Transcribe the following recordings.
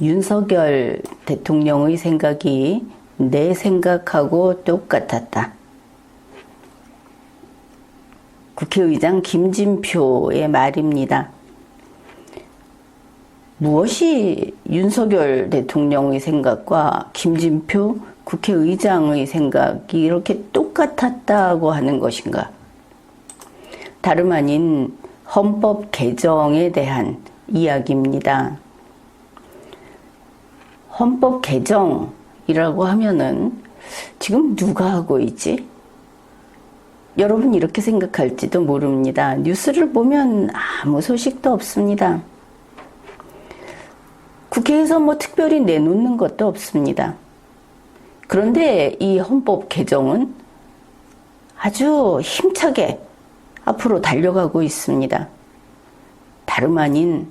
윤석열 대통령의 생각이 내 생각하고 똑같았다. 국회의장 김진표의 말입니다. 무엇이 윤석열 대통령의 생각과 김진표 국회의장의 생각이 이렇게 똑같았다고 하는 것인가? 다름 아닌 헌법 개정에 대한 이야기입니다. 헌법 개정이라고 하면은 지금 누가 하고 있지? 여러분 이렇게 생각할지도 모릅니다. 뉴스를 보면 아무 소식도 없습니다. 국회에서 뭐 특별히 내놓는 것도 없습니다. 그런데 이 헌법 개정은 아주 힘차게 앞으로 달려가고 있습니다. 다름 아닌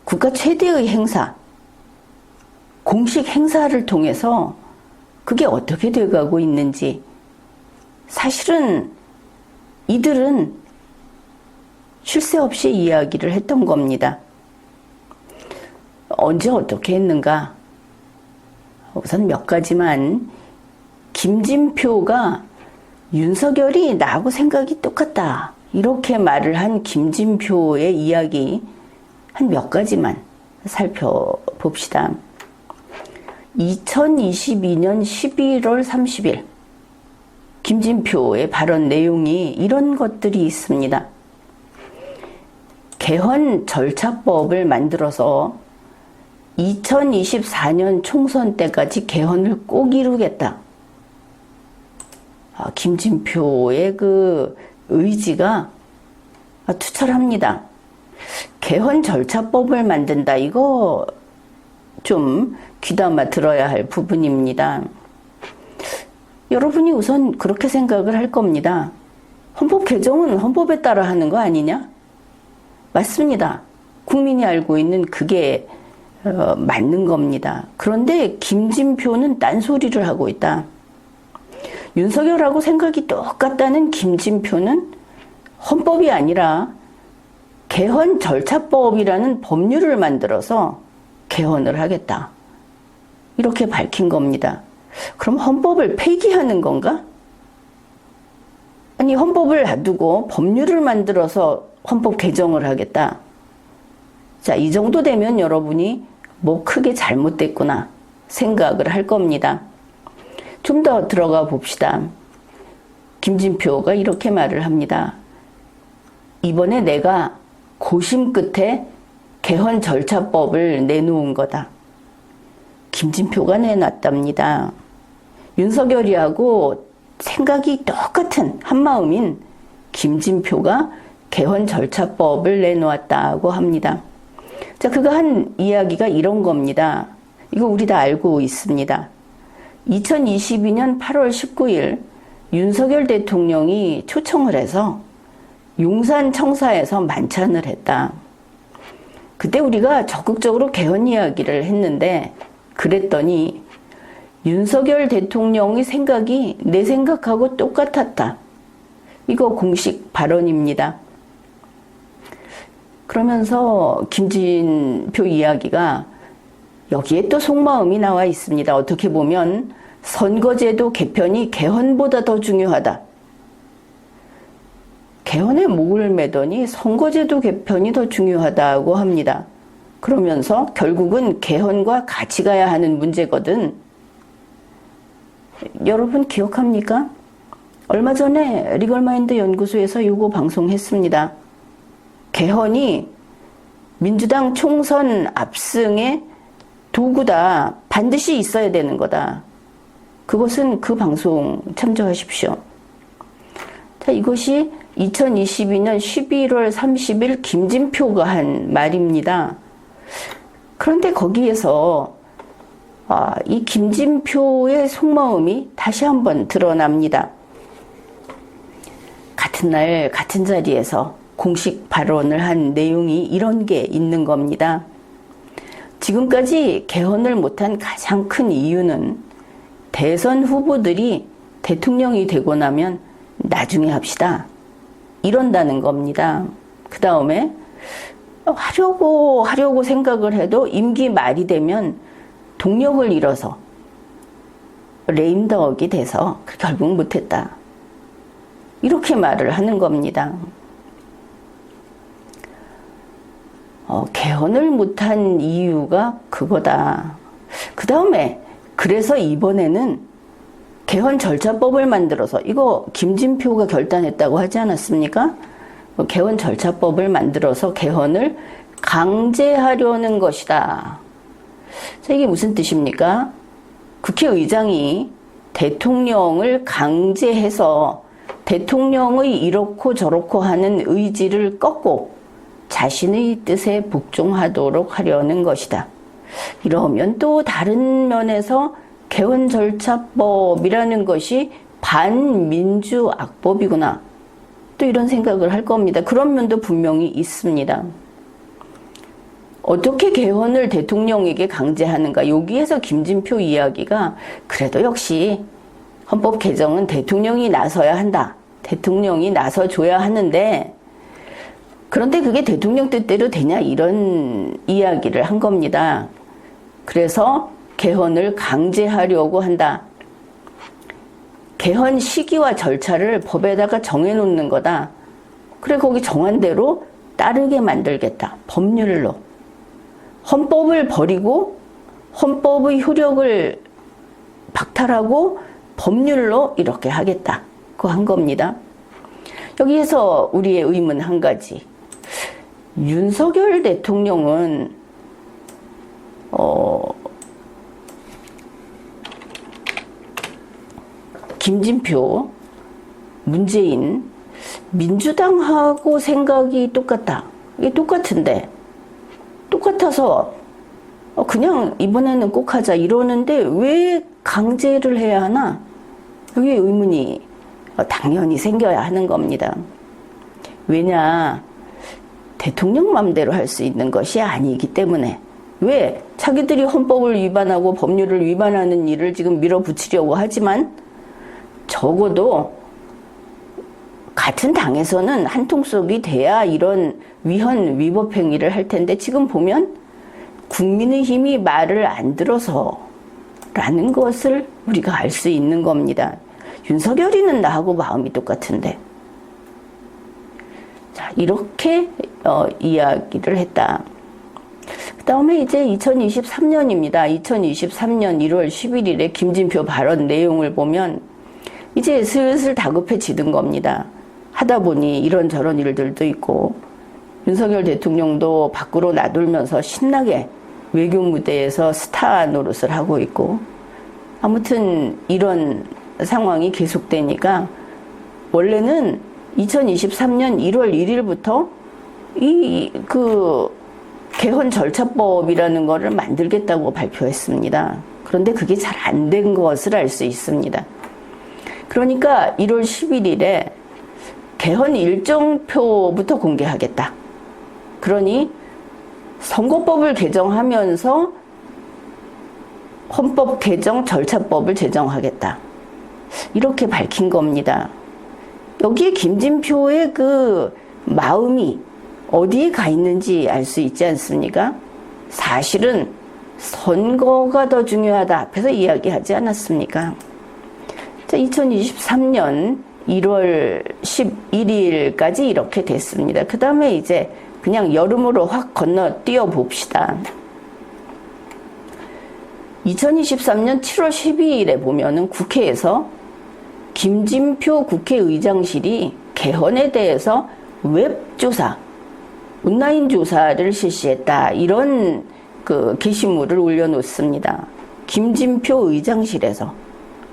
국가 최대의 행사, 공식 행사를 통해서 그게 어떻게 돼가고 있는지 사실은 이들은 쉴 새 없이 이야기를 했던 겁니다. 언제 어떻게 했는가? 우선 몇 가지만. 김진표가 윤석열이 나하고 생각이 똑같다 이렇게 말을 한 김진표의 이야기 한 몇 가지만 살펴봅시다. 2022년 11월 30일 김진표의 발언 내용이 이런 것들이 있습니다. 개헌 절차법을 만들어서 2024년 총선 때까지 개헌을 꼭 이루겠다. 김진표의 그 의지가 투철합니다. 개헌 절차법을 만든다. 이거 좀 귀담아 들어야 할 부분입니다. 여러분이 우선 그렇게 생각을 할 겁니다. 헌법 개정은 헌법에 따라 하는 거 아니냐? 맞습니다. 국민이 알고 있는 그게 맞는 겁니다. 그런데 김진표는 딴소리를 하고 있다. 윤석열하고 생각이 똑같다는 김진표는 헌법이 아니라 개헌 절차법이라는 법률을 만들어서 개헌을 하겠다. 이렇게 밝힌 겁니다. 그럼 헌법을 폐기하는 건가? 아니, 헌법을 놔두고 법률을 만들어서 헌법 개정을 하겠다. 자, 이 정도 되면 여러분이 뭐 크게 잘못됐구나 생각을 할 겁니다. 좀 더 들어가 봅시다. 김진표가 이렇게 말을 합니다. 이번에 내가 고심 끝에 개헌 절차법을 내놓은 거다. 김진표가 내놨답니다. 윤석열이하고 생각이 똑같은 한마음인 김진표가 개헌 절차법을 내놓았다고 합니다. 자, 그가 한 이야기가 이런 겁니다. 이거 우리 다 알고 있습니다. 2022년 8월 19일 윤석열 대통령이 초청을 해서 용산 청사에서 만찬을 했다. 그때 우리가 적극적으로 개헌 이야기를 했는데 그랬더니 윤석열 대통령의 생각이 내 생각하고 똑같았다. 이거 공식 발언입니다. 그러면서 김진표 이야기가 여기에 또 속마음이 나와 있습니다. 어떻게 보면 선거제도 개편이 개헌보다 더 중요하다. 개헌에 목을 매더니 선거제도 개편이 더 중요하다고 합니다. 그러면서 결국은 개헌과 같이 가야 하는 문제거든. 여러분 기억합니까? 얼마 전에 리걸마인드 연구소에서 요거 방송했습니다. 개헌이 민주당 총선 압승의 도구다. 반드시 있어야 되는 거다. 그것은 그 방송 참조하십시오. 자, 이것이 2022년 11월 30일 김진표가 한 말입니다. 그런데 거기에서 이 김진표의 속마음이 다시 한번 드러납니다. 같은 날 같은 자리에서 공식 발언을 한 내용이 이런 게 있는 겁니다. 지금까지 개헌을 못한 가장 큰 이유는 대선 후보들이 대통령이 되고 나면 나중에 합시다. 이런다는 겁니다. 그 다음에 하려고 생각을 해도 임기 말이 되면 동력을 잃어서 레임덕이 돼서 결국 못했다. 이렇게 말을 하는 겁니다. 개헌을 못한 이유가 그거다. 그 다음에 그래서 이번에는 개헌 절차법을 만들어서, 이거 김진표가 결단했다고 하지 않았습니까? 개헌 절차법을 만들어서 개헌을 강제하려는 것이다. 자, 이게 무슨 뜻입니까? 국회의장이 대통령을 강제해서 대통령의 이렇고 저렇고 하는 의지를 꺾고 자신의 뜻에 복종하도록 하려는 것이다. 이러면 또 다른 면에서 개헌 절차법이라는 것이 반민주 악법이구나. 또 이런 생각을 할 겁니다. 그런 면도 분명히 있습니다. 어떻게 개헌을 대통령에게 강제하는가? 여기에서 김진표 이야기가 그래도 역시 헌법 개정은 대통령이 나서야 한다. 대통령이 나서줘야 하는데, 그런데 그게 대통령 뜻대로 되냐? 이런 이야기를 한 겁니다. 그래서 개헌을 강제하려고 한다. 개헌 시기와 절차를 법에다가 정해놓는 거다. 그래, 거기 정한 대로 따르게 만들겠다. 법률로. 헌법을 버리고 헌법의 효력을 박탈하고 법률로 이렇게 하겠다. 그거 한 겁니다. 여기에서 우리의 의문 한 가지. 윤석열 대통령은 김진표, 문재인, 민주당하고 생각이 똑같다. 이게 똑같은데, 똑같아서 그냥 이번에는 꼭 하자 이러는데 왜 강제를 해야 하나? 여기에 의문이 당연히 생겨야 하는 겁니다. 왜냐? 대통령 맘대로 할 수 있는 것이 아니기 때문에. 왜? 자기들이 헌법을 위반하고 법률을 위반하는 일을 지금 밀어붙이려고 하지만 적어도 같은 당에서는 한통속이 돼야 이런 위헌 위법 행위를 할 텐데, 지금 보면 국민의힘이 말을 안 들어서 라는 것을 우리가 알 수 있는 겁니다. 윤석열이는 나하고 마음이 똑같은데. 자, 이렇게 이야기를 했다. 그 다음에 이제 2023년입니다. 2023년 1월 11일에 김진표 발언 내용을 보면 이제 슬슬 다급해지는 겁니다. 하다 보니 이런저런 일들도 있고, 윤석열 대통령도 밖으로 나돌면서 신나게 외교 무대에서 스타 노릇을 하고 있고, 아무튼 이런 상황이 계속되니까 원래는 2023년 1월 1일부터 개헌 절차법이라는 거를 만들겠다고 발표했습니다. 그런데 그게 잘 안 된 것을 알 수 있습니다. 그러니까 1월 11일에 개헌 일정표부터 공개하겠다. 그러니 선거법을 개정하면서 헌법 개정 절차법을 제정하겠다. 이렇게 밝힌 겁니다. 여기에 김진표의 그 마음이 어디에 가 있는지 알 수 있지 않습니까? 사실은 선거가 더 중요하다. 앞에서 이야기하지 않았습니까? 2023년 1월 11일까지 이렇게 됐습니다. 그 다음에 이제 그냥 여름으로 확 건너뛰어 봅시다. 2023년 7월 12일에 보면은 국회에서 김진표 국회의장실이 개헌에 대해서 웹조사, 온라인 조사를 실시했다. 이런 그 게시물을 올려놓습니다. 김진표 의장실에서.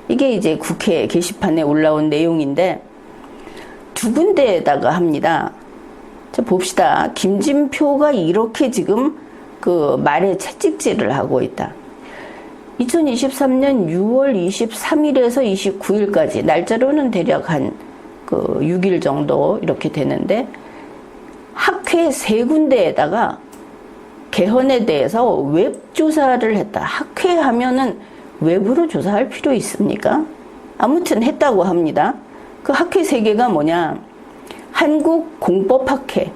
이게 이제 국회 게시판에 올라온 내용인데 두 군데에다가 합니다. 자, 봅시다. 김진표가 이렇게 지금 그 말에 채찍질을 하고 있다. 2023년 6월 23일에서 29일까지, 날짜로는 대략 한 그 6일 정도 이렇게 되는데, 학회 세 군데에다가 개헌에 대해서 웹조사를 했다. 학회 하면은 웹으로 조사할 필요 있습니까? 아무튼 했다고 합니다. 그 학회 세 개가 뭐냐? 한국공법학회,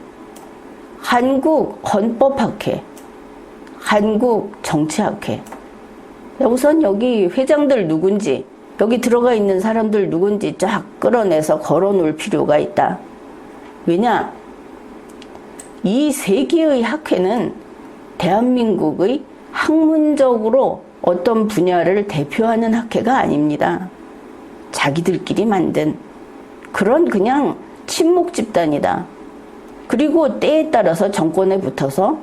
한국헌법학회, 한국정치학회. 우선 여기 회장들 누군지, 여기 들어가 있는 사람들 누군지 쫙 끌어내서 걸어놓을 필요가 있다. 왜냐? 이 세 개의 학회는 대한민국의 학문적으로 어떤 분야를 대표하는 학회가 아닙니다. 자기들끼리 만든 그런 그냥 친목 집단이다. 그리고 때에 따라서 정권에 붙어서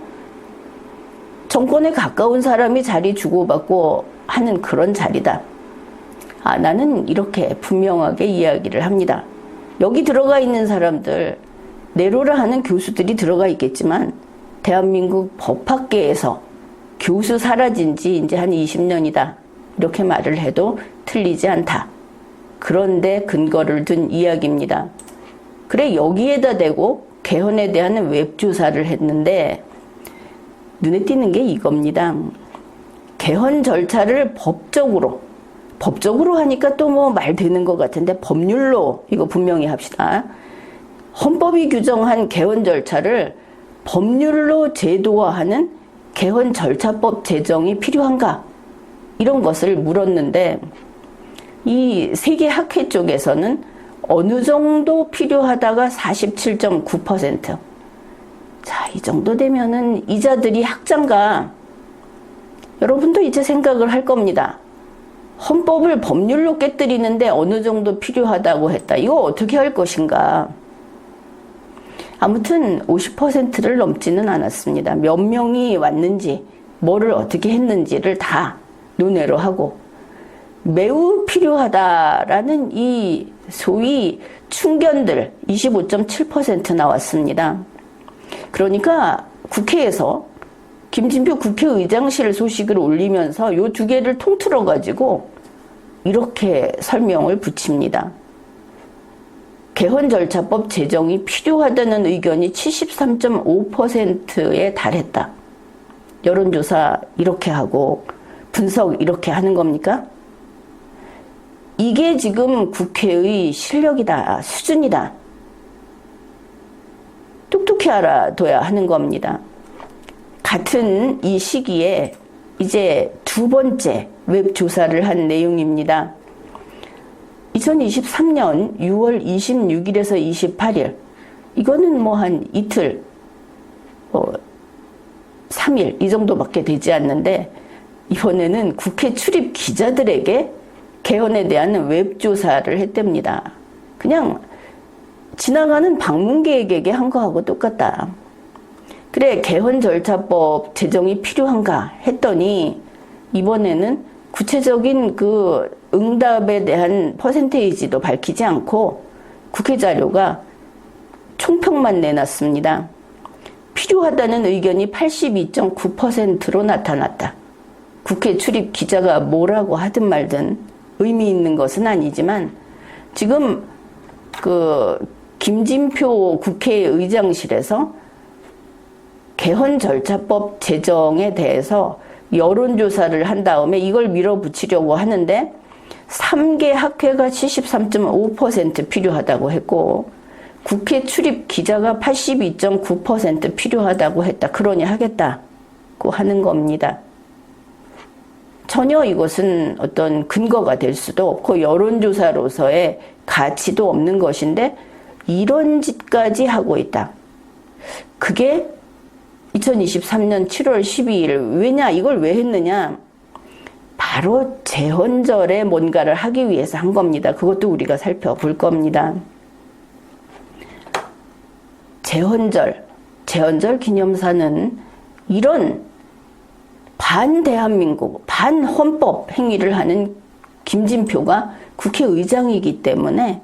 정권에 가까운 사람이 자리 주고받고 하는 그런 자리다. 나는 이렇게 분명하게 이야기를 합니다. 여기 들어가 있는 사람들, 내로라 하는 교수들이 들어가 있겠지만 대한민국 법학계에서 교수 사라진 지 이제 한 20년이다. 이렇게 말을 해도 틀리지 않다. 그런데 근거를 둔 이야기입니다. 그래, 여기에다 대고 개헌에 대한 웹조사를 했는데 눈에 띄는 게 이겁니다. 개헌 절차를 법적으로 하니까 또 뭐 말 되는 것 같은데 법률로 이거 분명히 합시다. 헌법이 규정한 개헌 절차를 법률로 제도화하는 개헌 절차법 제정이 필요한가? 이런 것을 물었는데 이 세계 학회 쪽에서는 어느 정도 필요하다가 47.9%. 자, 이 정도 되면은 이자들이 학장가. 여러분도 이제 생각을 할 겁니다. 헌법을 법률로 깨뜨리는데 어느 정도 필요하다고 했다. 이거 어떻게 할 것인가? 아무튼 50%를 넘지는 않았습니다. 몇 명이 왔는지, 뭐를 어떻게 했는지를 다 논외로 하고 매우 필요하다라는 이 소위 충견들 25.7% 나왔습니다. 그러니까 국회에서 김진표 국회의장실 소식을 올리면서 요 두 개를 통틀어 가지고 이렇게 설명을 붙입니다. 개헌 절차법 제정이 필요하다는 의견이 73.5%에 달했다. 여론조사 이렇게 하고 분석 이렇게 하는 겁니까? 이게 지금 국회의 실력이다, 수준이다. 똑똑히 알아둬야 하는 겁니다. 같은 이 시기에 이제 두 번째 웹조사를 한 내용입니다. 2023년 6월 26일에서 28일, 이거는 뭐 한 이틀, 3일 이 정도밖에 되지 않는데 이번에는 국회 출입 기자들에게 개헌에 대한 웹조사를 했답니다. 그냥 지나가는 방문객에게 한 거하고 똑같다. 그래, 개헌 절차법 제정이 필요한가 했더니 이번에는 구체적인 그 응답에 대한 퍼센테이지도 밝히지 않고 국회 자료가 총평만 내놨습니다. 필요하다는 의견이 82.9%로 나타났다. 국회 출입 기자가 뭐라고 하든 말든 의미 있는 것은 아니지만 지금 그 김진표 국회의장실에서 개헌 절차법 제정에 대해서 여론조사를 한 다음에 이걸 밀어붙이려고 하는데 3개 학회가 73.5% 필요하다고 했고 국회 출입 기자가 82.9% 필요하다고 했다. 그러니 하겠다고 하는 겁니다. 전혀 이것은 어떤 근거가 될 수도 없고 여론조사로서의 가치도 없는 것인데 이런 짓까지 하고 있다. 그게 2023년 7월 12일. 왜냐? 이걸 왜 했느냐? 바로 제헌절에 뭔가를 하기 위해서 한 겁니다. 그것도 우리가 살펴볼 겁니다. 제헌절 기념사는 이런 반대한민국, 반헌법 행위를 하는 김진표가 국회의장이기 때문에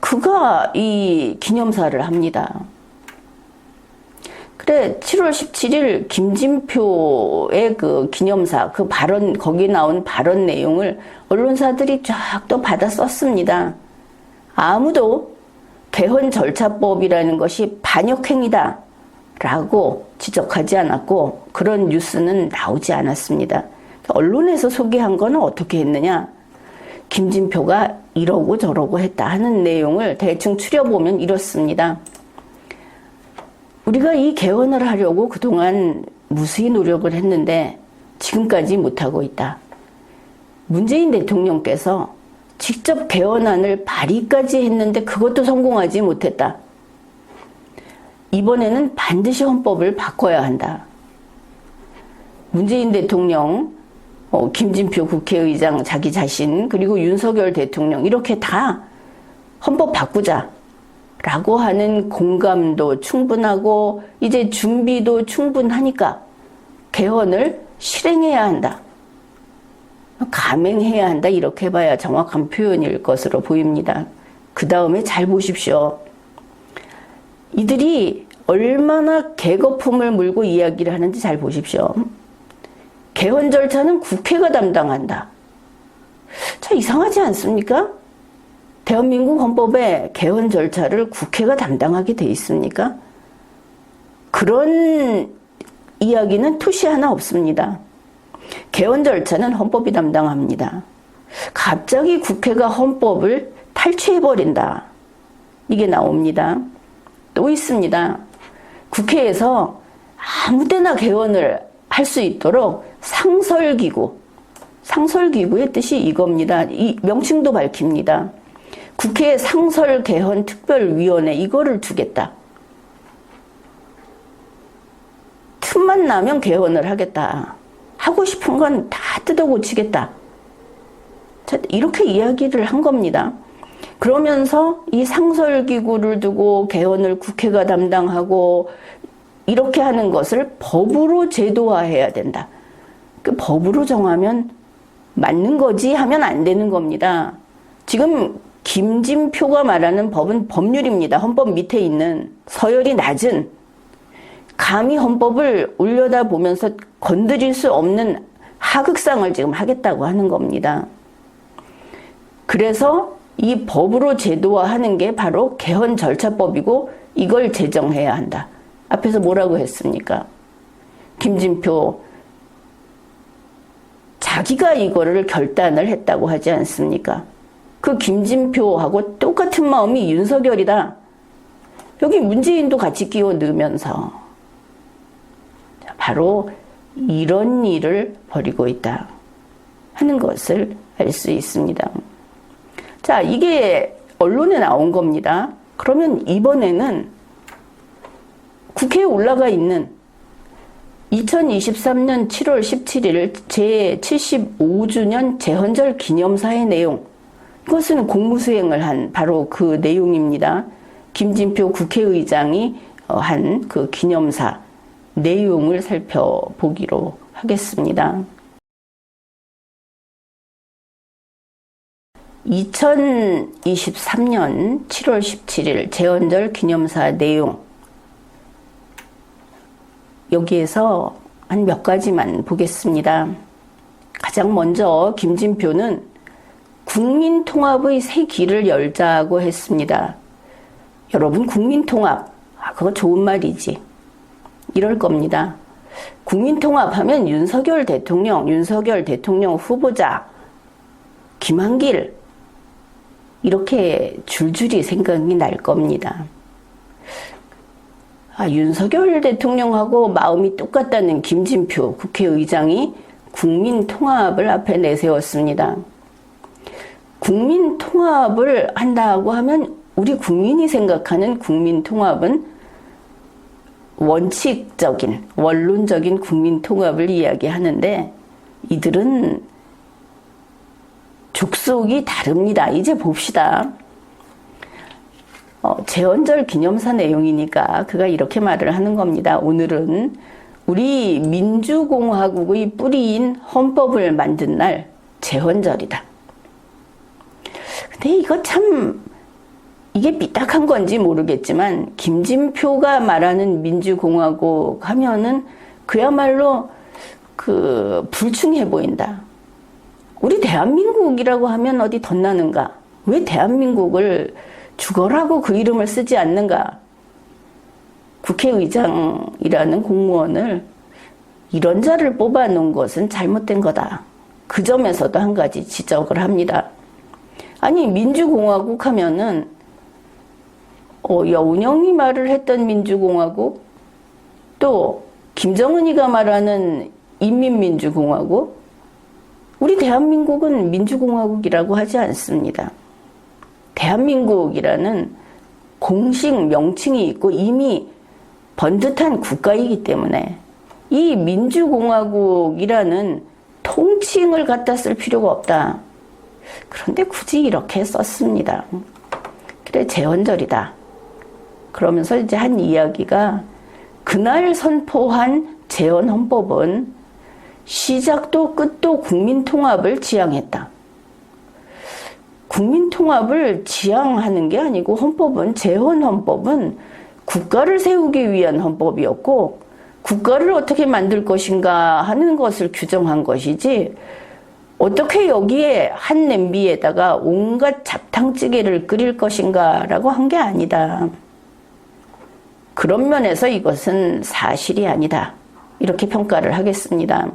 그가 이 기념사를 합니다. 그래, 7월 17일 김진표의 그 기념사, 그 발언, 거기 나온 발언 내용을 언론사들이 쫙 또 받아 썼습니다. 아무도 개헌 절차법이라는 것이 반역행위다 라고 지적하지 않았고 그런 뉴스는 나오지 않았습니다. 언론에서 소개한 거는 어떻게 했느냐? 김진표가 이러고 저러고 했다 하는 내용을 대충 추려보면 이렇습니다. 우리가 이 개헌을 하려고 그동안 무수히 노력을 했는데 지금까지 못하고 있다. 문재인 대통령께서 직접 개헌안을 발의까지 했는데 그것도 성공하지 못했다. 이번에는 반드시 헌법을 바꿔야 한다. 문재인 대통령, 김진표 국회의장 자기 자신, 그리고 윤석열 대통령 이렇게 다 헌법 바꾸자라고 하는 공감도 충분하고 이제 준비도 충분하니까 개헌을 실행해야 한다. 감행해야 한다 이렇게 봐야 정확한 표현일 것으로 보입니다. 그 다음에 잘 보십시오. 이들이 얼마나 개거품을 물고 이야기를 하는지 잘 보십시오. 개헌 절차는 국회가 담당한다. 자, 이상하지 않습니까? 대한민국 헌법에 개헌 절차를 국회가 담당하게 돼 있습니까? 그런 이야기는 토시 하나 없습니다. 개헌 절차는 헌법이 담당합니다. 갑자기 국회가 헌법을 탈취해버린다. 이게 나옵니다. 또 있습니다. 국회에서 아무 때나 개헌을 할 수 있도록 상설기구, 상설기구의 뜻이 이겁니다. 이 명칭도 밝힙니다. 국회 상설개헌특별위원회 이거를 두겠다. 틈만 나면 개헌을 하겠다. 하고 싶은 건 다 뜯어 고치겠다. 자, 이렇게 이야기를 한 겁니다. 그러면서 이 상설기구를 두고 개헌을 국회가 담당하고 이렇게 하는 것을 법으로 제도화해야 된다. 그 법으로 정하면 맞는 거지 하면 안 되는 겁니다. 지금 김진표가 말하는 법은 법률입니다. 헌법 밑에 있는 서열이 낮은 감히 헌법을 올려다보면서 건드릴 수 없는 하극상을 지금 하겠다고 하는 겁니다. 그래서 이 법으로 제도화하는 게 바로 개헌 절차법이고 이걸 제정해야 한다. 앞에서 뭐라고 했습니까? 김진표 자기가 이거를 결단을 했다고 하지 않습니까? 그 김진표하고 똑같은 마음이 윤석열이다. 여기 문재인도 같이 끼워 넣으면서 바로 이런 일을 벌이고 있다 하는 것을 알 수 있습니다. 자, 이게 언론에 나온 겁니다. 그러면 이번에는 국회에 올라가 있는 2023년 7월 17일 제75주년 재헌절 기념사의 내용, 이것은 공무수행을 한 바로 그 내용입니다. 김진표 국회의장이 한 그 기념사 내용을 살펴보기로 하겠습니다. 2023년 7월 17일 재헌절 기념사 내용, 여기에서 한 몇 가지만 보겠습니다. 가장 먼저 김진표는 국민통합의 새 길을 열자고 했습니다. 여러분, 국민통합, 그거 좋은 말이지. 이럴 겁니다. 국민통합하면 윤석열 대통령 후보자, 김한길, 이렇게 줄줄이 생각이 날 겁니다. 윤석열 대통령하고 마음이 똑같다는 김진표 국회의장이 국민통합을 앞에 내세웠습니다. 국민통합을 한다고 하면 우리 국민이 생각하는 국민통합은 원칙적인, 원론적인 국민통합을 이야기하는데 이들은 족속이 다릅니다. 이제 봅시다. 재헌절 기념사 내용이니까 그가 이렇게 말을 하는 겁니다. 오늘은 우리 민주공화국의 뿌리인 헌법을 만든 날 재헌절이다. 근데 이거 참 이게 삐딱한 건지 모르겠지만 김진표가 말하는 민주공화국 하면은 그야말로 그 불충해 보인다. 우리 대한민국이라고 하면 어디 덧나는가? 왜 대한민국을 죽어라고 그 이름을 쓰지 않는가? 국회의장이라는 공무원을 이런 자를 뽑아놓은 것은 잘못된 거다. 그 점에서도 한 가지 지적을 합니다. 아니, 민주공화국 하면은 여운형이 말을 했던 민주공화국, 또 김정은이가 말하는 인민민주공화국, 우리 대한민국은 민주공화국이라고 하지 않습니다. 대한민국이라는 공식 명칭이 있고 이미 번듯한 국가이기 때문에 이 민주공화국이라는 통칭을 갖다 쓸 필요가 없다. 그런데 굳이 이렇게 썼습니다. 그래, 재헌절이다. 그러면서 이제 한 이야기가, 그날 선포한 재헌헌법은 시작도 끝도 국민통합을 지향했다. 국민통합을 지향하는 게 아니고, 헌법은, 재헌헌법은 국가를 세우기 위한 헌법이었고, 국가를 어떻게 만들 것인가 하는 것을 규정한 것이지, 어떻게 여기에 한 냄비에다가 온갖 잡탕찌개를 끓일 것인가 라고 한 게 아니다. 그런 면에서 이것은 사실이 아니다. 이렇게 평가를 하겠습니다.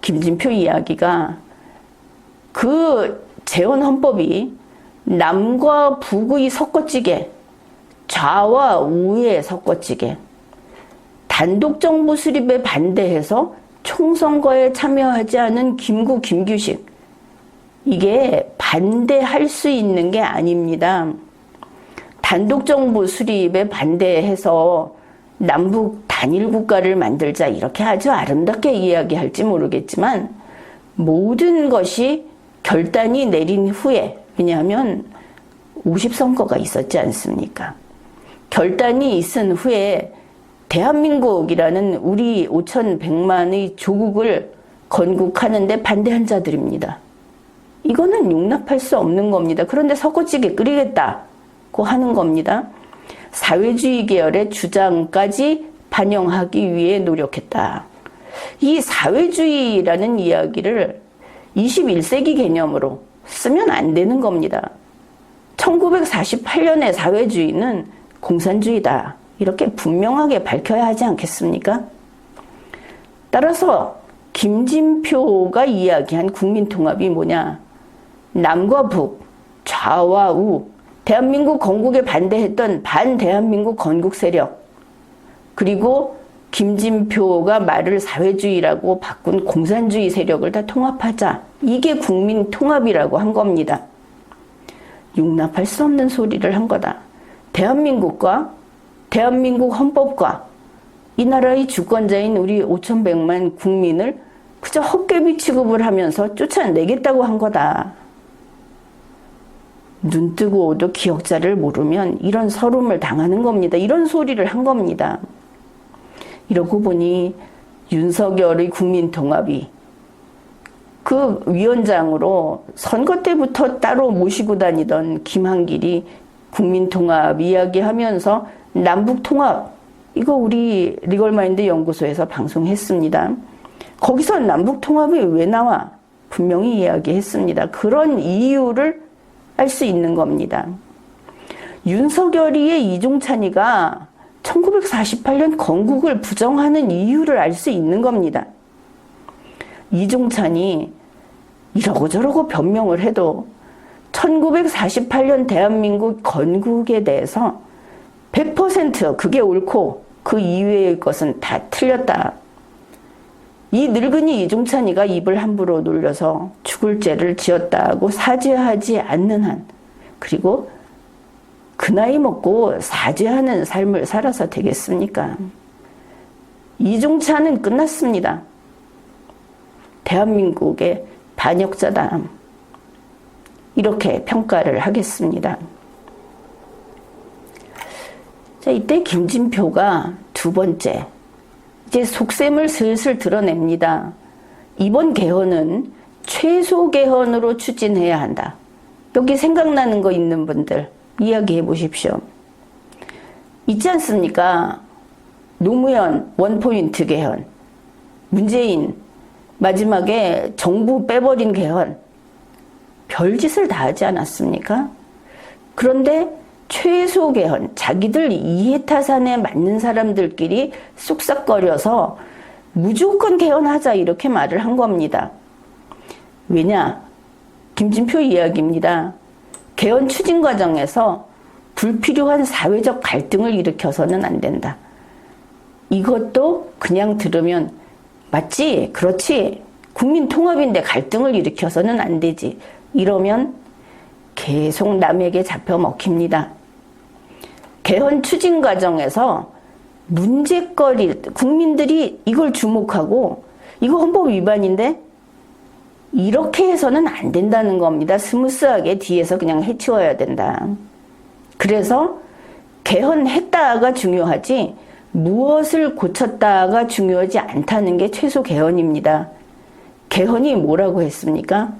김진표 이야기가, 그 재헌헌법이 남과 북의 섞어찌개, 좌와 우의 섞어찌개, 단독정부 수립에 반대해서 총선거에 참여하지 않은 김구, 김규식, 이게 반대할 수 있는 게 아닙니다. 단독정부 수립에 반대해서 남북 단일국가를 만들자, 이렇게 아주 아름답게 이야기할지 모르겠지만, 모든 것이 결단이 내린 후에, 왜냐하면 50선거가 있었지 않습니까? 결단이 있은 후에 대한민국이라는 우리 5,100만의 조국을 건국하는데 반대한 자들입니다. 이거는 용납할 수 없는 겁니다. 그런데 섞어찌개 끓이겠다고 하는 겁니다. 사회주의 계열의 주장까지 반영하기 위해 노력했다. 이 사회주의라는 이야기를 21세기 개념으로 쓰면 안 되는 겁니다. 1948년의 사회주의는 공산주의다. 이렇게 분명하게 밝혀야 하지 않겠습니까? 따라서 김진표가 이야기한 국민통합이 뭐냐? 남과 북, 좌와 우, 대한민국 건국에 반대했던 반대한민국 건국 세력, 그리고 김진표가 말을 사회주의라고 바꾼 공산주의 세력을 다 통합하자. 이게 국민통합이라고 한 겁니다. 용납할 수 없는 소리를 한 거다. 대한민국과 대한민국 헌법과 이 나라의 주권자인 우리 5,100만 국민을 그저 헛개비 취급을 하면서 쫓아내겠다고 한 거다. 눈 뜨고도 기억자를 모르면 이런 서름을 당하는 겁니다. 이런 소리를 한 겁니다. 이러고 보니 윤석열의 국민통합이 그 위원장으로 선거 때부터 따로 모시고 다니던 김한길이 국민통합 이야기하면서 남북통합, 이거 우리 리걸마인드 연구소에서 방송했습니다. 거기서 남북통합이 왜 나와? 분명히 이야기했습니다. 그런 이유를 알 수 있는 겁니다. 윤석열이의 이종찬이가 1948년 건국을 부정하는 이유를 알 수 있는 겁니다. 이종찬이 이러고 저러고 변명을 해도 1948년 대한민국 건국에 대해서 100% 그게 옳고 그 이외의 것은 다 틀렸다. 이 늙은이 이종찬이가 입을 함부로 놀려서 죽을 죄를 지었다고 사죄하지 않는 한, 그리고 그 나이 먹고 사죄하는 삶을 살아서 되겠습니까? 이종찬은 끝났습니다. 대한민국의 반역자다. 이렇게 평가를 하겠습니다. 자, 이때 김진표가 두 번째, 이제 속셈을 슬슬 드러냅니다. 이번 개헌은 최소 개헌으로 추진해야 한다. 여기 생각나는 거 있는 분들 이야기해 보십시오. 있지 않습니까? 노무현 원포인트 개헌, 문재인 마지막에 정부 빼버린 개헌, 별짓을 다 하지 않았습니까? 그런데 최소 개헌, 자기들 이해타산에 맞는 사람들끼리 쑥싹거려서 무조건 개헌하자 이렇게 말을 한 겁니다. 왜냐? 김진표 이야기입니다. 개헌 추진 과정에서 불필요한 사회적 갈등을 일으켜서는 안 된다. 이것도 그냥 들으면 맞지? 그렇지? 국민 통합인데 갈등을 일으켜서는 안 되지. 이러면 계속 남에게 잡혀 먹힙니다. 개헌 추진 과정에서 문제거리, 국민들이 이걸 주목하고 이거 헌법 위반인데 이렇게 해서는 안 된다는 겁니다. 스무스하게 뒤에서 그냥 해치워야 된다. 그래서 개헌했다가 중요하지 무엇을 고쳤다가 중요하지 않다는 게 최소 개헌입니다. 개헌이 뭐라고 했습니까?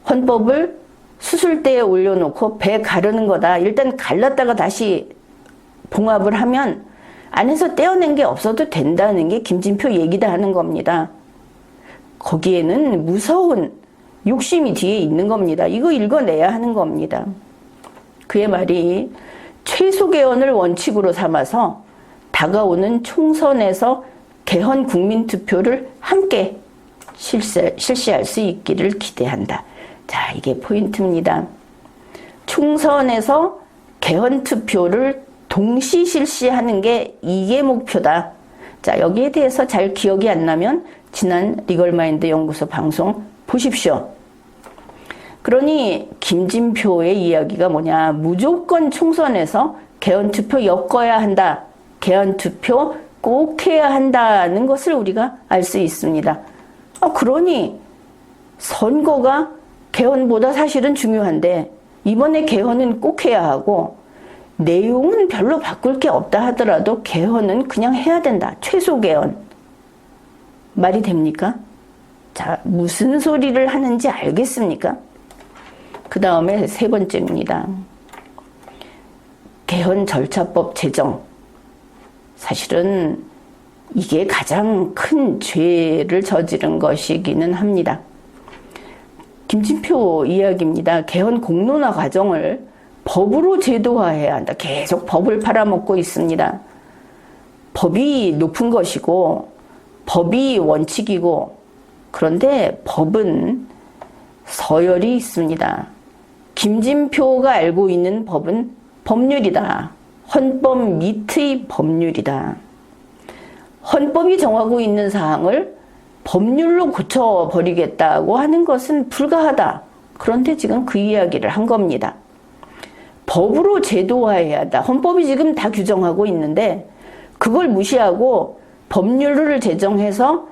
헌법을 수술대에 올려놓고 배 가르는 거다. 일단 갈랐다가 다시 봉합을 하면 안에서 떼어낸 게 없어도 된다는 게 김진표 얘기다 하는 겁니다. 거기에는 무서운 욕심이 뒤에 있는 겁니다. 이거 읽어내야 하는 겁니다. 그의 말이 최소 개헌을 원칙으로 삼아서 다가오는 총선에서 개헌 국민투표를 함께 실시할 수 있기를 기대한다. 자, 이게 포인트입니다. 총선에서 개헌 투표를 동시 실시하는 게 이게 목표다. 자, 여기에 대해서 잘 기억이 안 나면 지난 리걸마인드 연구소 방송 보십시오. 그러니 김진표의 이야기가 뭐냐? 무조건 총선에서 개헌투표 엮어야 한다. 개헌투표 꼭 해야 한다는 것을 우리가 알 수 있습니다. 그러니 선거가 개헌보다 사실은 중요한데 이번에 개헌은 꼭 해야 하고 내용은 별로 바꿀 게 없다 하더라도 개헌은 그냥 해야 된다. 최소 개헌. 말이 됩니까? 자, 무슨 소리를 하는지 알겠습니까? 그 다음에 세 번째입니다. 개헌 절차법 제정. 사실은 이게 가장 큰 죄를 저지른 것이기는 합니다. 김진표 이야기입니다. 개헌 공론화 과정을 법으로 제도화해야 한다. 계속 법을 팔아먹고 있습니다. 법이 높은 것이고 법이 원칙이고 그런데 법은 서열이 있습니다. 김진표가 알고 있는 법은 법률이다. 헌법 밑의 법률이다. 헌법이 정하고 있는 사항을 법률로 고쳐버리겠다고 하는 것은 불가하다. 그런데 지금 그 이야기를 한 겁니다. 법으로 제도화해야 한다. 헌법이 지금 다 규정하고 있는데 그걸 무시하고 법률을 제정해서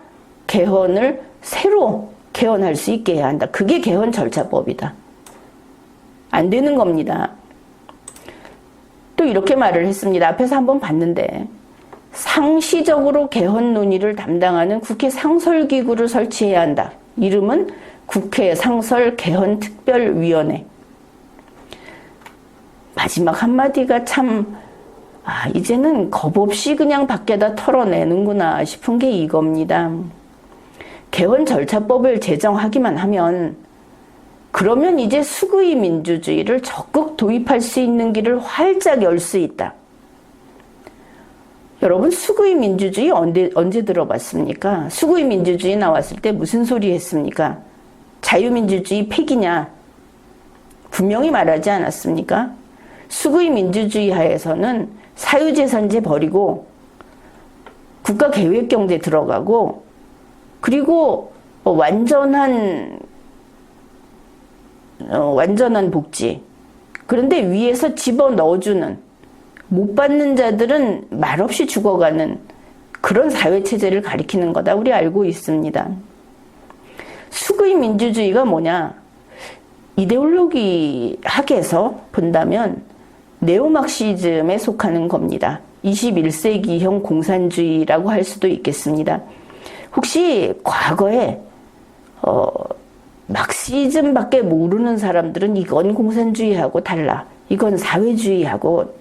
개헌을 새로 개헌할 수 있게 해야 한다. 그게 개헌 절차법이다. 안 되는 겁니다. 또 이렇게 말을 했습니다. 앞에서 한번 봤는데 상시적으로 개헌 논의를 담당하는 국회 상설기구를 설치해야 한다. 이름은 국회 상설 개헌 특별위원회. 마지막 한마디가 참 이제는 겁 없이 그냥 밖에다 털어내는구나 싶은 게 이겁니다. 개헌 절차법을 제정하기만 하면 그러면 이제 수구의 민주주의를 적극 도입할 수 있는 길을 활짝 열 수 있다. 여러분 수구의 민주주의 언제 들어봤습니까? 수구의 민주주의 나왔을 때 무슨 소리 했습니까? 자유민주주의 폐기냐? 분명히 말하지 않았습니까? 수구의 민주주의 하에서는 사유재산제 버리고 국가계획경제 들어가고 그리고 완전한 복지. 그런데 위에서 집어넣어주는 못 받는 자들은 말없이 죽어가는 그런 사회체제를 가리키는 거다. 우리 알고 있습니다. 수구의 민주주의가 뭐냐? 이데올로기 학에서 본다면 네오막시즘에 속하는 겁니다. 21세기형 공산주의라고 할 수도 있겠습니다. 혹시 과거에 막시즘밖에 모르는 사람들은 이건 공산주의하고 달라. 이건 사회주의하고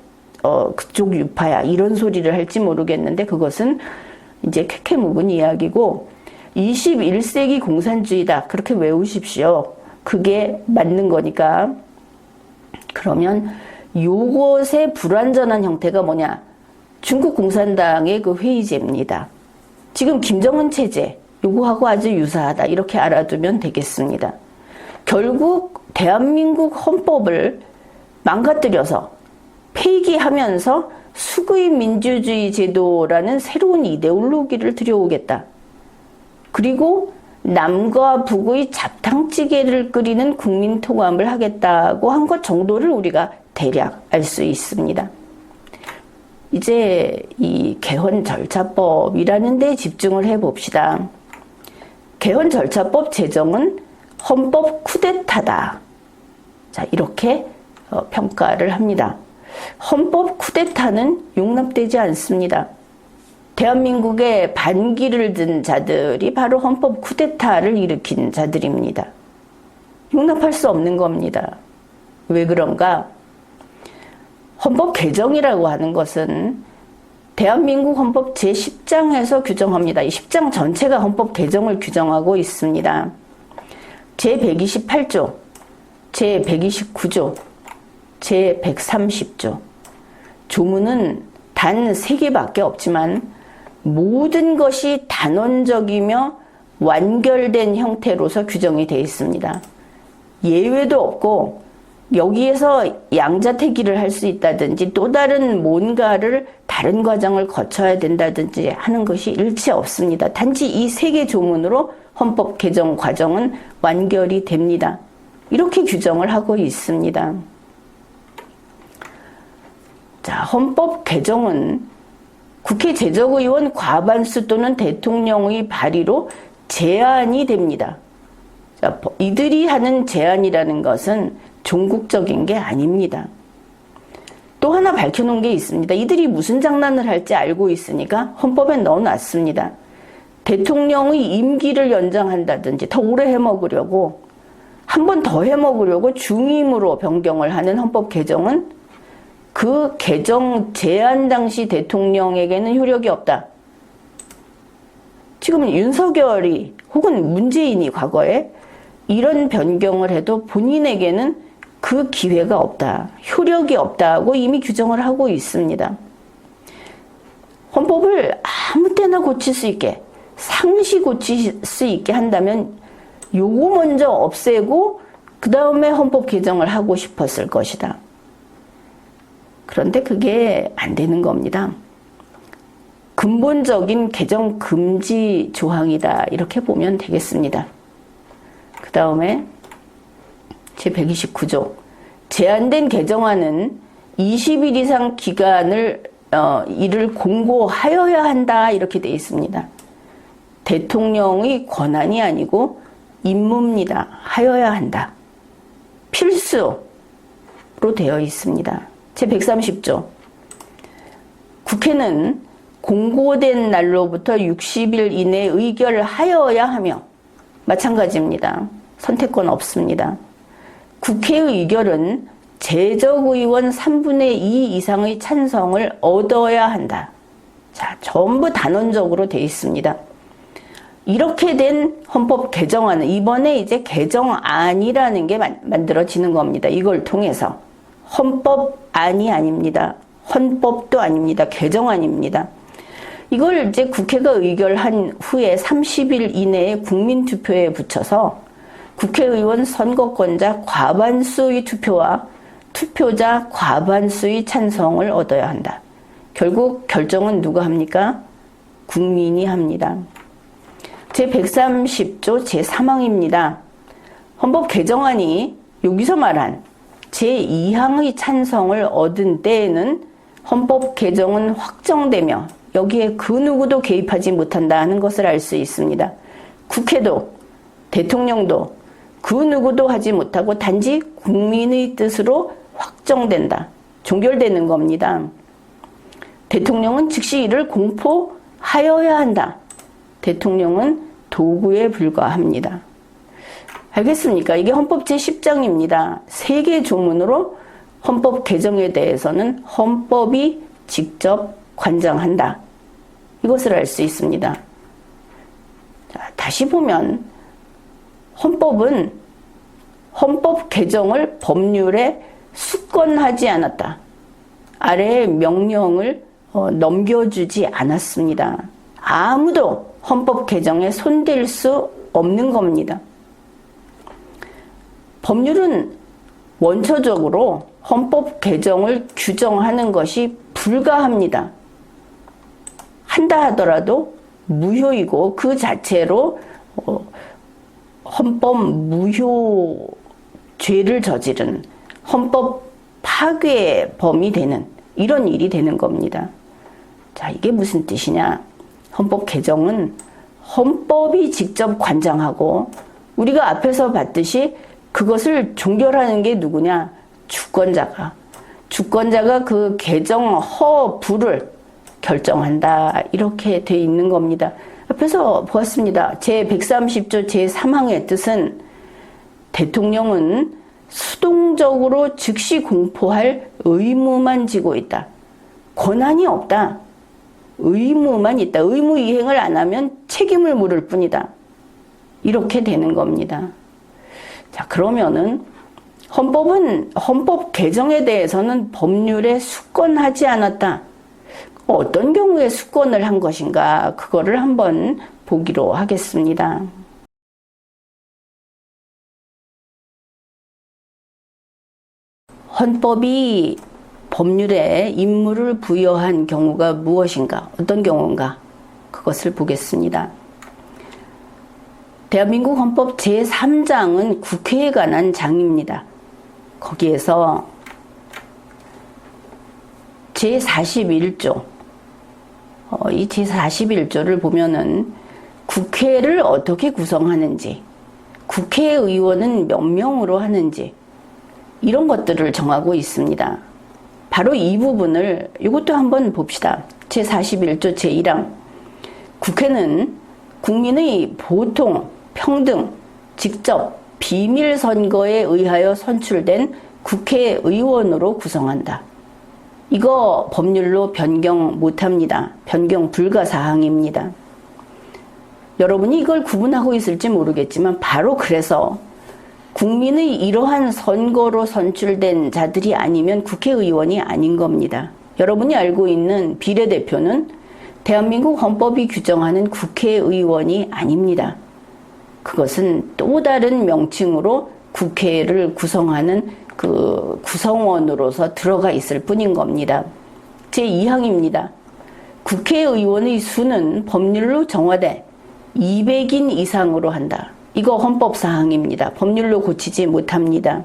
그쪽 유파야. 이런 소리를 할지 모르겠는데 그것은 이제 캐캐 묵은 이야기고 21세기 공산주의다. 그렇게 외우십시오. 그게 맞는 거니까. 그러면 요것의 불완전한 형태가 뭐냐? 중국 공산당의 그 회의제입니다. 지금 김정은 체제 요거하고 아주 유사하다. 이렇게 알아두면 되겠습니다. 결국 대한민국 헌법을 망가뜨려서 폐기하면서 수구의 민주주의 제도라는 새로운 이데올로기를 들여오겠다. 그리고 남과 북의 잡탕찌개를 끓이는 국민 통합을 하겠다고 한 것 정도를 우리가 대략 알 수 있습니다. 이제 이 개헌 절차법이라는 데 집중을 해봅시다. 개헌 절차법 제정은 헌법 쿠데타다. 자, 이렇게 평가를 합니다. 헌법 쿠데타는 용납되지 않습니다. 대한민국의 반기를 든 자들이 바로 헌법 쿠데타를 일으킨 자들입니다. 용납할 수 없는 겁니다. 왜 그런가? 헌법 개정이라고 하는 것은 대한민국 헌법 제10장에서 규정합니다. 이 10장 전체가 헌법 개정을 규정하고 있습니다. 제128조, 제129조, 제130조. 조문은 단 3개밖에 없지만 모든 것이 단원적이며 완결된 형태로서 규정이 되어 있습니다. 예외도 없고 여기에서 양자택일을 할 수 있다든지 또 다른 뭔가를 다른 과정을 거쳐야 된다든지 하는 것이 일체 없습니다. 단지 이 3개 조문으로 헌법 개정 과정은 완결이 됩니다. 이렇게 규정을 하고 있습니다. 자, 헌법 개정은 국회 제적의원 과반수 또는 대통령의 발의로 제안이 됩니다. 자, 이들이 하는 제안이라는 것은 종국적인 게 아닙니다. 또 하나 밝혀놓은 게 있습니다. 이들이 무슨 장난을 할지 알고 있으니까 헌법에 넣어놨습니다. 대통령의 임기를 연장한다든지 더 오래 해먹으려고 한 번 더 해먹으려고 중임으로 변경을 하는 헌법 개정은 그 개정 제안 당시 대통령에게는 효력이 없다. 지금 윤석열이 혹은 문재인이 과거에 이런 변경을 해도 본인에게는 그 기회가 없다. 효력이 없다고 이미 규정을 하고 있습니다. 헌법을 아무 때나 고칠 수 있게, 상시 고칠 수 있게 한다면 요거 먼저 없애고 그 다음에 헌법 개정을 하고 싶었을 것이다. 그런데 그게 안 되는 겁니다. 근본적인 개정 금지 조항이다. 이렇게 보면 되겠습니다. 그 다음에 제129조. 제한된 개정안은 20일 이상 기간을 이를 공고하여야 한다. 이렇게 되어 있습니다. 대통령의 권한이 아니고 임무입니다. 하여야 한다. 필수로 되어 있습니다. 제130조. 국회는 공고된 날로부터 60일 이내에 의결하여야 하며 마찬가지입니다. 선택권 없습니다. 국회의 의결은 제적의원 3분의 2 이상의 찬성을 얻어야 한다. 자, 전부 단원적으로 되어 있습니다. 이렇게 된 헌법 개정안은 이번에 이제 개정안이라는 게 만들어지는 겁니다. 이걸 통해서. 헌법안이 아닙니다. 헌법도 아닙니다. 개정안입니다. 이걸 이제 국회가 의결한 후에 30일 이내에 국민투표에 붙여서 국회의원 선거권자 과반수의 투표와 투표자 과반수의 찬성을 얻어야 한다. 결국 결정은 누가 합니까? 국민이 합니다. 제130조 제3항입니다. 헌법 개정안이 여기서 말한 제2항의 찬성을 얻은 때에는 헌법 개정은 확정되며 여기에 그 누구도 개입하지 못한다 하는 것을 알 수 있습니다. 국회도 대통령도 그 누구도 하지 못하고 단지 국민의 뜻으로 확정된다. 종결되는 겁니다. 대통령은 즉시 이를 공포하여야 한다. 대통령은 도구에 불과합니다. 알겠습니까? 이게 헌법 제10장입니다. 3개 조문으로 헌법 개정에 대해서는 헌법이 직접 관장한다. 이것을 알 수 있습니다. 자, 다시 보면 헌법은 헌법 개정을 법률에 수권하지 않았다. 아래의 명령을 넘겨주지 않았습니다. 아무도 헌법 개정에 손댈 수 없는 겁니다. 법률은 원초적으로 헌법 개정을 규정하는 것이 불가합니다. 한다 하더라도 무효이고 그 자체로 헌법 무효죄를 저지른 헌법 파괴범이 되는 이런 일이 되는 겁니다. 자, 이게 무슨 뜻이냐? 헌법 개정은 헌법이 직접 관장하고 우리가 앞에서 봤듯이 그것을 종결하는 게 누구냐? 주권자가 그 개정 허부를 결정한다. 이렇게 돼 있는 겁니다. 앞에서 보았습니다. 제130조 제3항의 뜻은 대통령은 수동적으로 즉시 공포할 의무만 지고 있다. 권한이 없다. 의무만 있다. 의무 이행을 안 하면 책임을 물을 뿐이다. 이렇게 되는 겁니다. 자, 그러면은 헌법 개정에 대해서는 법률에 숙권하지 않았다. 어떤 경우에 숙권을 한 것인가? 그거를 한번 보기로 하겠습니다. 헌법이 법률에 임무를 부여한 경우가 무엇인가? 어떤 경우인가? 그것을 보겠습니다. 대한민국 헌법 제3장은 국회에 관한 장입니다. 거기에서 제41조, 이 제41조를 보면은 국회를 어떻게 구성하는지, 국회의원은 몇 명으로 하는지, 이런 것들을 정하고 있습니다. 바로 이 부분을 이것도 한번 봅시다. 제41조 제1항. 국회는 국민의 보통, 평등, 직접, 비밀 선거에 의하여 선출된 국회의원으로 구성한다. 이거 법률로 변경 못합니다. 변경 불가 사항입니다. 여러분이 이걸 구분하고 있을지 모르겠지만 바로 그래서 국민의 이러한 선거로 선출된 자들이 아니면 국회의원이 아닌 겁니다. 여러분이 알고 있는 비례대표는 대한민국 헌법이 규정하는 국회의원이 아닙니다. 그것은 또 다른 명칭으로 국회를 구성하는 그 구성원으로서 들어가 있을 뿐인 겁니다. 제2항입니다. 국회의원의 수는 법률로 정하되 200인 이상으로 한다. 이거 헌법사항입니다. 법률로 고치지 못합니다.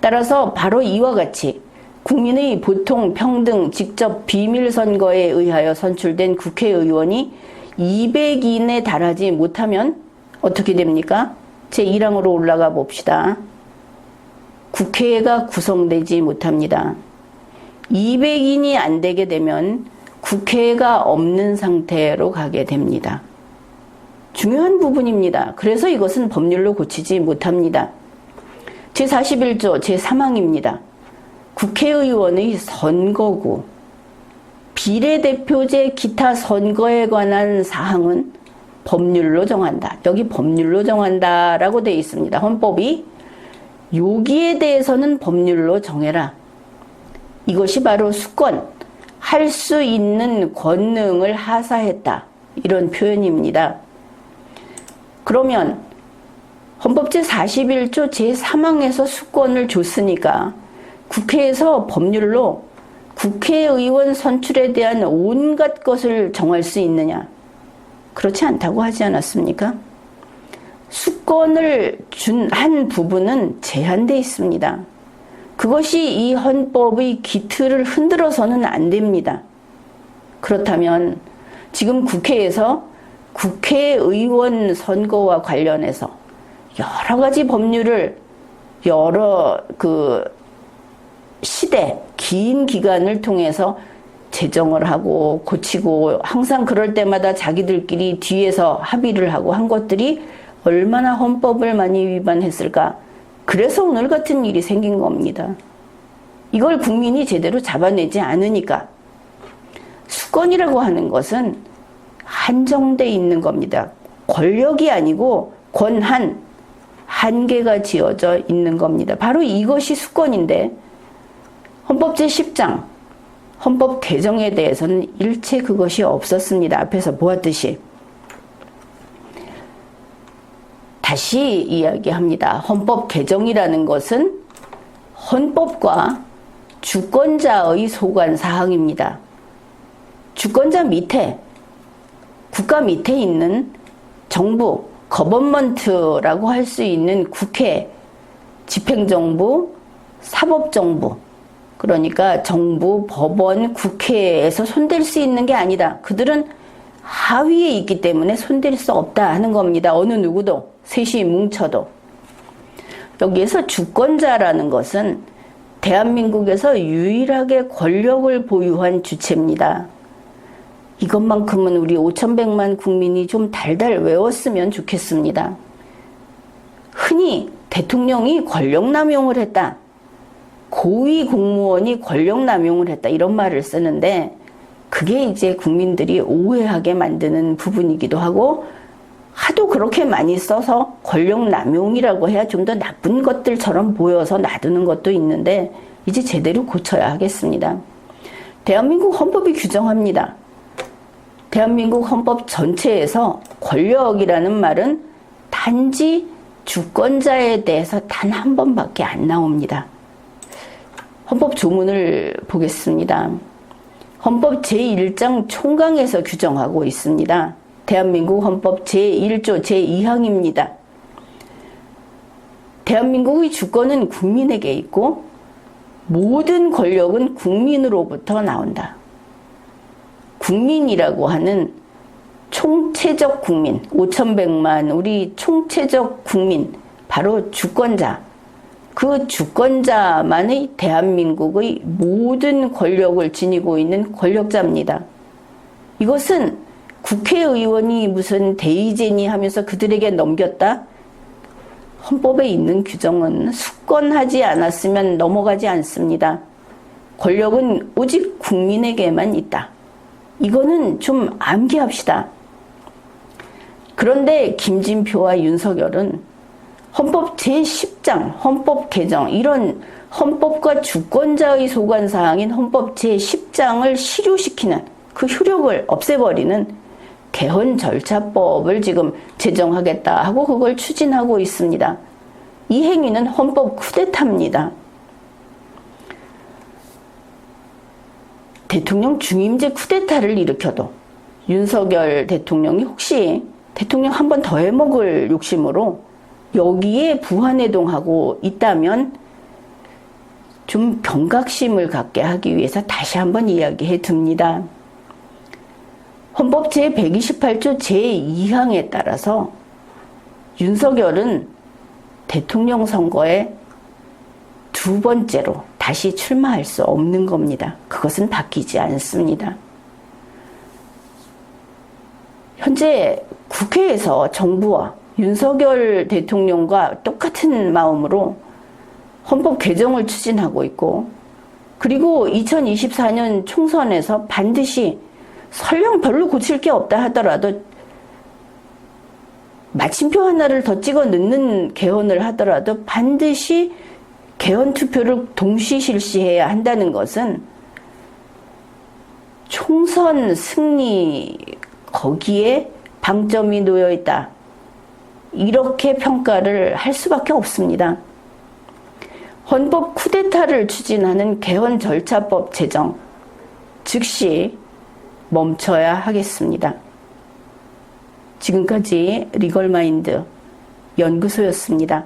따라서 바로 이와 같이 국민의 보통, 평등, 직접, 비밀 선거에 의하여 선출된 국회의원이 200인에 달하지 못하면 어떻게 됩니까? 제1항으로 올라가 봅시다. 국회가 구성되지 못합니다. 200인이 안 되게 되면 국회가 없는 상태로 가게 됩니다. 중요한 부분입니다. 그래서 이것은 법률로 고치지 못합니다. 제41조 제3항입니다. 국회의원의 선거구, 비례대표제 기타 선거에 관한 사항은 법률로 정한다. 여기 법률로 정한다라고 되어 있습니다. 헌법이 여기에 대해서는 법률로 정해라. 이것이 바로 숙권, 할 수 있는 권능을 하사했다. 이런 표현입니다. 그러면 헌법 제41조 제3항에서 숙권을 줬으니까 국회에서 법률로 국회의원 선출에 대한 온갖 것을 정할 수 있느냐? 그렇지 않다고 하지 않았습니까? 숙권을 준 한 부분은 제한되어 있습니다. 그것이 이 헌법의 기틀을 흔들어서는 안 됩니다. 그렇다면 지금 국회에서 국회의원 선거와 관련해서 여러 가지 법률을 여러 시대, 긴 기간을 통해서 제정을 하고 고치고 항상 그럴 때마다 자기들끼리 뒤에서 합의를 하고 한 것들이 얼마나 헌법을 많이 위반했을까. 그래서 오늘 같은 일이 생긴 겁니다. 이걸 국민이 제대로 잡아내지 않으니까. 수권이라고 하는 것은 한정돼 있는 겁니다. 권력이 아니고 권한, 한계가 지어져 있는 겁니다. 바로 이것이 수권인데 헌법 제10장 헌법 개정에 대해서는 일체 그것이 없었습니다. 앞에서 보았듯이. 다시 이야기합니다. 헌법 개정이라는 것은 헌법과 주권자의 소관 사항입니다. 주권자 밑에, 국가 밑에 있는 정부, 거버먼트라고 할 수 있는 국회, 집행정부, 사법정부, 그러니까 정부, 법원, 국회에서 손댈 수 있는 게 아니다. 그들은 하위에 있기 때문에 손댈 수 없다 하는 겁니다. 어느 누구도, 셋이 뭉쳐도. 여기에서 주권자라는 것은 대한민국에서 유일하게 권력을 보유한 주체입니다. 이것만큼은 우리 5,100만 국민이 좀 달달 외웠으면 좋겠습니다. 흔히 대통령이 권력남용을 했다. 고위 공무원이 권력남용을 했다. 이런 말을 쓰는데 그게 이제 국민들이 오해하게 만드는 부분이기도 하고 하도 그렇게 많이 써서 권력남용이라고 해야 좀 더 나쁜 것들처럼 보여서 놔두는 것도 있는데 이제 제대로 고쳐야 하겠습니다. 대한민국 헌법이 규정합니다. 대한민국 헌법 전체에서 권력이라는 말은 단지 주권자에 대해서 단 한 번밖에 안 나옵니다. 헌법 조문을 보겠습니다. 헌법 제1장 총강에서 규정하고 있습니다. 대한민국 헌법 제1조 제2항입니다. 대한민국의 주권은 국민에게 있고 모든 권력은 국민으로부터 나온다. 국민이라고 하는 총체적 국민, 5,100만 우리 총체적 국민, 바로 주권자. 그 주권자만의 대한민국의 모든 권력을 지니고 있는 권력자입니다. 이것은 국회의원이 무슨 대의제니 하면서 그들에게 넘겼다? 헌법에 있는 규정은 숙권하지 않았으면 넘어가지 않습니다. 권력은 오직 국민에게만 있다. 이거는 좀 암기합시다. 그런데 김진표와 윤석열은 헌법 제10장, 헌법 개정, 이런 헌법과 주권자의 소관사항인 헌법 제10장을 실효시키는 그 효력을 없애버리는 개헌 절차법을 지금 제정하겠다 하고 그걸 추진하고 있습니다. 이 행위는 헌법 쿠데타입니다. 대통령 중임제 쿠데타를 일으켜도 윤석열 대통령이 혹시 대통령 한 번 더 해먹을 욕심으로 여기에 부안해동하고 있다면 좀 경각심을 갖게 하기 위해서 다시 한번 이야기해 둡니다. 헌법 제128조 제2항에 따라서 윤석열은 대통령 선거에 두 번째로 다시 출마할 수 없는 겁니다. 그것은 바뀌지 않습니다. 현재 국회에서 정부와 윤석열 대통령과 똑같은 마음으로 헌법 개정을 추진하고 있고, 그리고 2024년 총선에서 반드시 설령 별로 고칠 게 없다 하더라도 마침표 하나를 더 찍어 넣는 개헌을 하더라도 반드시 개헌 투표를 동시 실시해야 한다는 것은 총선 승리 거기에 방점이 놓여 있다. 이렇게 평가를 할 수밖에 없습니다. 헌법 쿠데타를 추진하는 개헌 절차법 제정 즉시 멈춰야 하겠습니다. 지금까지 리걸마인드 연구소였습니다.